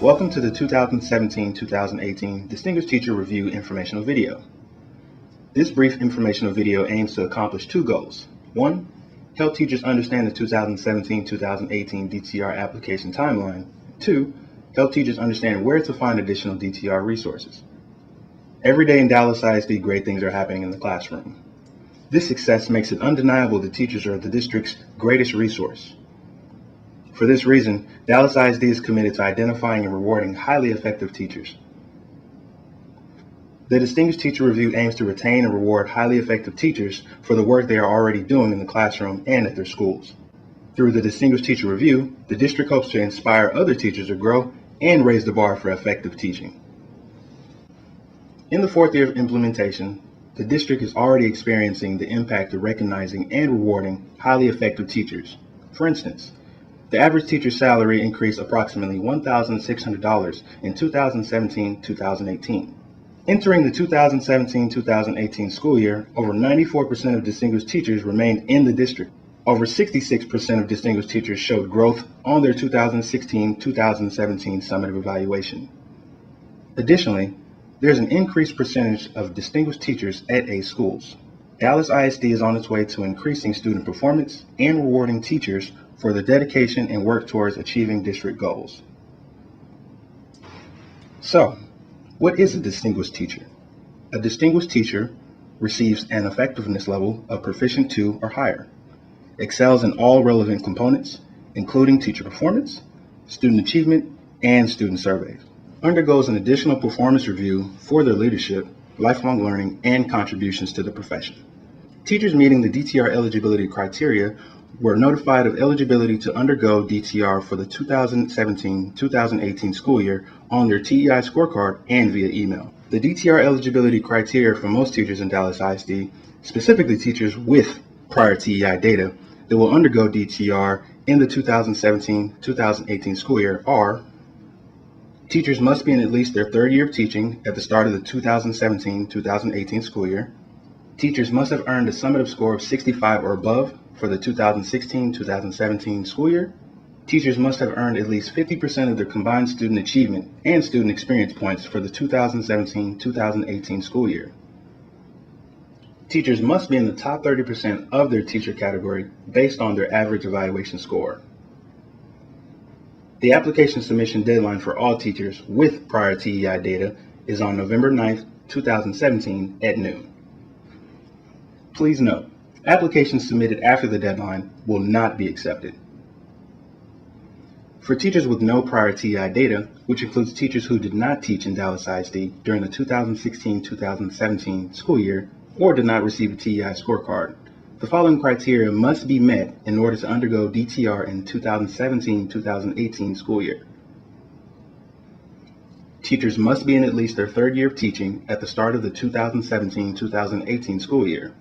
Welcome to the 2017-2018 Distinguished Teacher Review informational video. This brief informational video aims to accomplish two goals. One, help teachers understand the 2017-2018 DTR application timeline. Two, help teachers understand where to find additional DTR resources. Every day in Dallas ISD, great things are happening in the classroom. This success makes it undeniable that teachers are the district's greatest resource. For this reason, Dallas ISD is committed to identifying and rewarding highly effective teachers. The Distinguished Teacher Review aims to retain and reward highly effective teachers for the work they are already doing in the classroom and at their schools. Through the Distinguished Teacher Review, the district hopes to inspire other teachers to grow and raise the bar for effective teaching. In the fourth year of implementation, the district is already experiencing the impact of recognizing and rewarding highly effective teachers. For instance, the average teacher's salary increased approximately $1,600 in 2017-2018. Entering the 2017-2018 school year, over 94% of distinguished teachers remained in the district. Over 66% of distinguished teachers showed growth on their 2016-2017 summative evaluation. Additionally, there's an increased percentage of distinguished teachers at A schools. Dallas ISD is on its way to increasing student performance and rewarding teachers for their dedication and work towards achieving district goals. So, what is a distinguished teacher? A distinguished teacher receives an effectiveness level of proficient 2 or higher, excels in all relevant components, including teacher performance, student achievement, and student surveys, undergoes an additional performance review for their leadership, lifelong learning, and contributions to the profession. Teachers meeting the DTR eligibility criteria were notified of eligibility to undergo DTR for the 2017-2018 school year on their TEI scorecard and via email. The DTR eligibility criteria for most teachers in Dallas ISD, specifically teachers with prior TEI data that will undergo DTR in the 2017-2018 school year are: teachers must be in at least their third year of teaching at the start of the 2017-2018 school year. Teachers must have earned a summative score of 65 or above for the 2016-2017 school year. Teachers must have earned at least 50% of their combined student achievement and student experience points for the 2017-2018 school year. Teachers must be in the top 30% of their teacher category based on their average evaluation score. The application submission deadline for all teachers with prior TEI data is on November 9th, 2017 at noon. Please note, applications submitted after the deadline will not be accepted. For teachers with no prior TEI data, which includes teachers who did not teach in Dallas ISD during the 2016-2017 school year or did not receive a TEI scorecard, the following criteria must be met in order to undergo DTR in 2017-2018 school year. Teachers must be in at least their third year of teaching at the start of the 2017-2018 school year.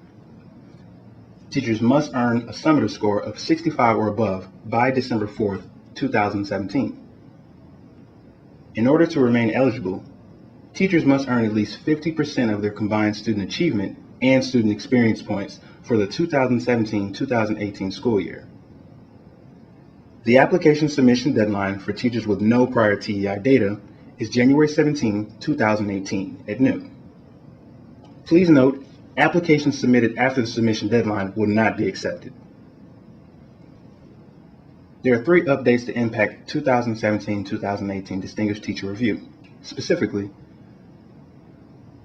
Teachers must earn a summative score of 65 or above by December 4th, 2017. In order to remain eligible, teachers must earn at least 50% of their combined student achievement and student experience points for the 2017-2018 school year. The application submission deadline for teachers with no prior TEI data is January 17, 2018 at noon. Please note, applications submitted after the submission deadline will not be accepted. There are 3 updates to impact 2017-2018 Distinguished Teacher Review. Specifically,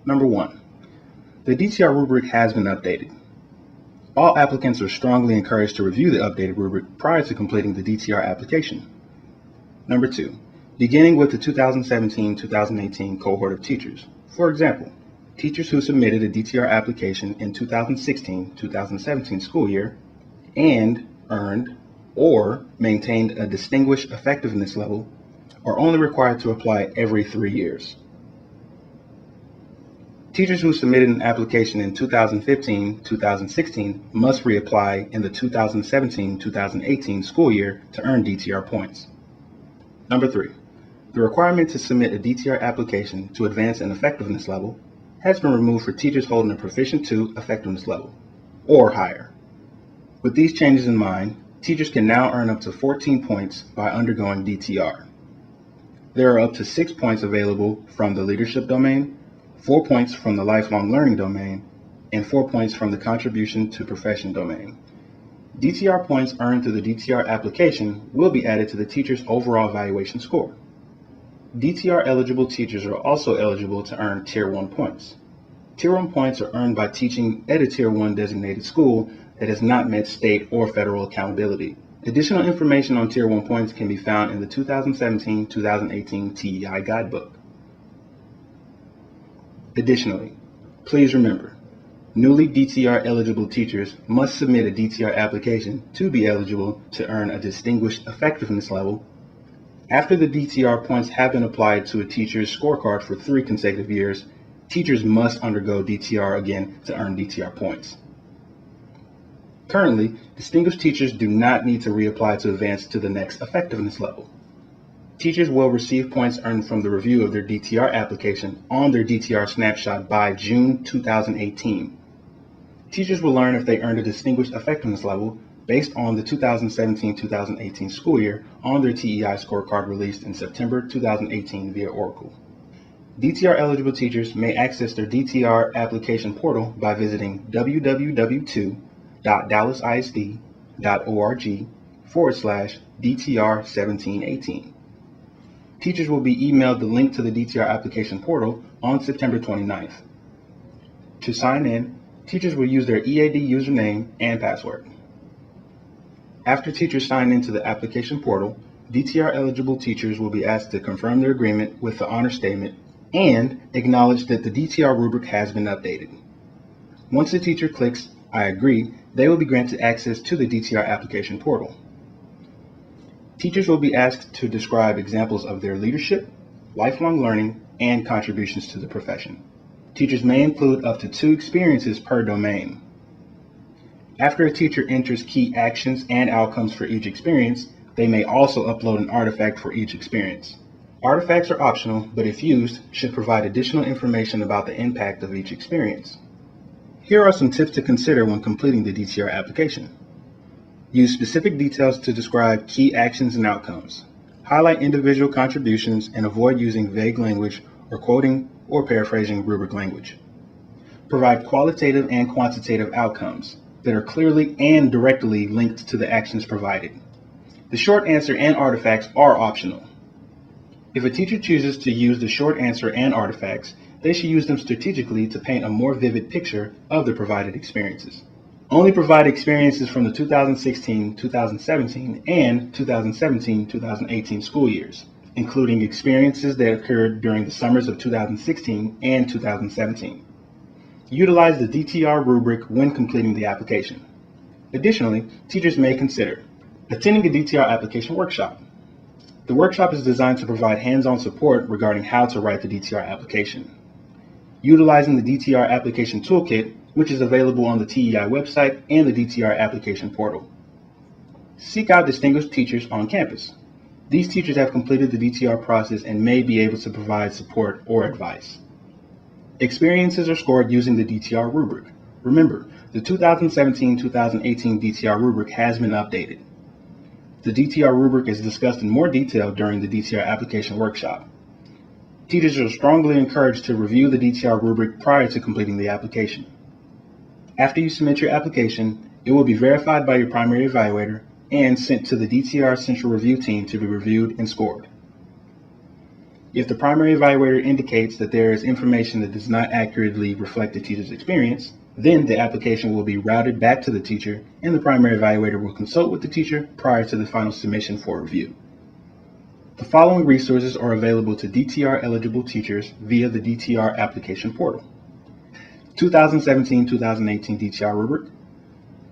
number 1, the DTR rubric has been updated. All applicants are strongly encouraged to review the updated rubric prior to completing the DTR application. Number 2, beginning with the 2017-2018 cohort of teachers. For example, teachers who submitted a DTR application in 2016-2017 school year and earned or maintained a distinguished effectiveness level are only required to apply every 3 years. Teachers who submitted an application in 2015-2016 must reapply in the 2017-2018 school year to earn DTR points. Number 3, the requirement to submit a DTR application to advance an effectiveness level has been removed for teachers holding a proficient 2 effectiveness level or higher. With these changes in mind, teachers can now earn up to 14 points by undergoing DTR. there are up to 6 points available from the leadership domain, 4 points from the lifelong learning domain, and 4 points from the contribution to profession domain. DTR points earned through the DTR application will be added to the teacher's overall evaluation score. DTR eligible teachers are also eligible to earn Tier 1 points. Tier 1 points are earned by teaching at a Tier 1 designated school that has not met state or federal accountability. Additional information on Tier 1 points can be found in the 2017-2018 TEI Guidebook. Additionally, please remember, newly DTR eligible teachers must submit a DTR application to be eligible to earn a distinguished effectiveness level. After the DTR points have been applied to a teacher's scorecard for 3 consecutive years, teachers must undergo DTR again to earn DTR points. Currently, distinguished teachers do not need to reapply to advance to the next effectiveness level. Teachers will receive points earned from the review of their DTR application on their DTR snapshot by June 2018. Teachers will learn if they earned a distinguished effectiveness level based on the 2017-2018 school year on their TEI scorecard released in September 2018 via Oracle. DTR eligible teachers may access their DTR application portal by visiting www.dallasisd.org/DTR1718. Teachers will be emailed the link to the DTR application portal on September 29th. To sign in, teachers will use their EAD username and password. After teachers sign into the application portal, DTR eligible teachers will be asked to confirm their agreement with the honor statement and acknowledge that the DTR rubric has been updated. Once the teacher clicks I agree, they will be granted access to the DTR application portal. Teachers will be asked to describe examples of their leadership, lifelong learning, and contributions to the profession. Teachers may include up to 2 experiences per domain. After a teacher enters key actions and outcomes for each experience, they may also upload an artifact for each experience. Artifacts are optional, but if used, should provide additional information about the impact of each experience. Here are some tips to consider when completing the DTR application. Use specific details to describe key actions and outcomes. Highlight individual contributions and avoid using vague language or quoting or paraphrasing rubric language. Provide qualitative and quantitative outcomes that are clearly and directly linked to the actions provided. The short answer and artifacts are optional. If a teacher chooses to use the short answer and artifacts, they should use them strategically to paint a more vivid picture of the provided experiences. Only provide experiences from the 2016-2017 and 2017-2018 school years, including experiences that occurred during the summers of 2016 and 2017. Utilize the DTR rubric when completing the application. Additionally, teachers may consider attending a DTR application workshop. The workshop is designed to provide hands-on support regarding how to write the DTR application. Utilizing the DTR application toolkit, which is available on the TEI website and the DTR application portal. Seek out distinguished teachers on campus. These teachers have completed the DTR process and may be able to provide support or advice. Experiences are scored using the DTR rubric. Remember, the 2017-2018 DTR rubric has been updated. The DTR rubric is discussed in more detail during the DTR application workshop. Teachers are strongly encouraged to review the DTR rubric prior to completing the application. After you submit your application, it will be verified by your primary evaluator and sent to the DTR Central Review Team to be reviewed and scored. If the primary evaluator indicates that there is information that does not accurately reflect the teacher's experience, then the application will be routed back to the teacher and the primary evaluator will consult with the teacher prior to the final submission for review. The following resources are available to DTR eligible teachers via the DTR application portal. 2017-2018 DTR rubric,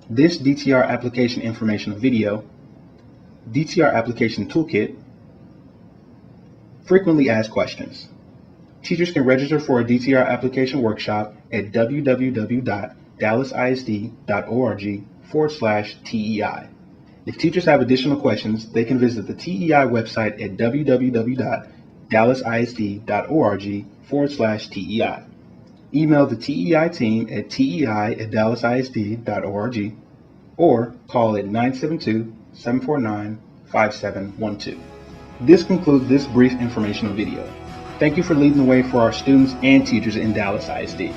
this DTR application informational video, DTR application toolkit, frequently asked questions. Teachers can register for a DTR application workshop at www.dallasisd.org/TEI. If teachers have additional questions, they can visit the TEI website at www.dallasisd.org/TEI. Email the TEI team at tei@dallasisd.org or call at 972-749-5712. This concludes this brief informational video. Thank you for leading the way for our students and teachers in Dallas ISD.